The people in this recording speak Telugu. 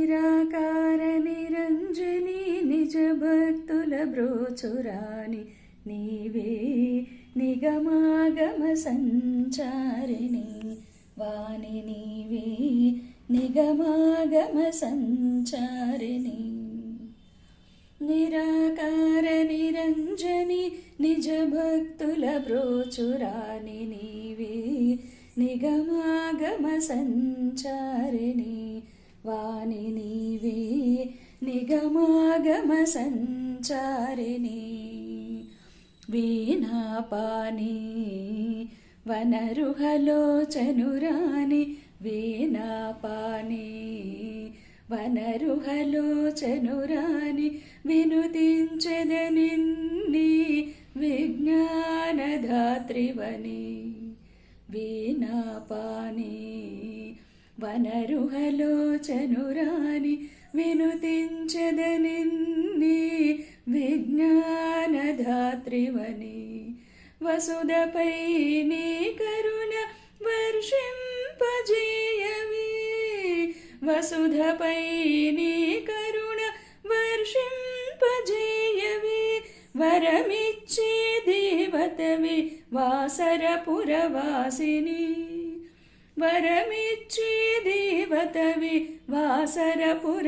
నిరాకార నిరంజని నిజ భక్తుల బ్రోచురాని నీవే నిగమాగమ సంచారిణి వాణి నీవే నిగమాగమ సంచారిణి నిరాకార నిరంజని నిజ భక్తుల బ్రోచురాని నీవే నిగమాగమ సంచారిణి వాణి నీవే నిగమాగమ సంచారిణి వీణాపాని వనరుహలోచనురాని వీణాపాని వనరుహలోచనురాని వినుతించెదనిన్ని విజ్ఞానధాత్రివని వీణాపాని వనరుహలోచనురాని వినుతించెదనిన్ని విజ్ఞానధాత్రివని వసుధపై నీ కరుణ వర్షింపజేయవి వసుధపై నీ కరుణ వర్షింపజేయవి వరమిచ్చే దేవతవి వాసరపురవాసిని వరమిచ్చే దేవతవి వాసరపురవాసిని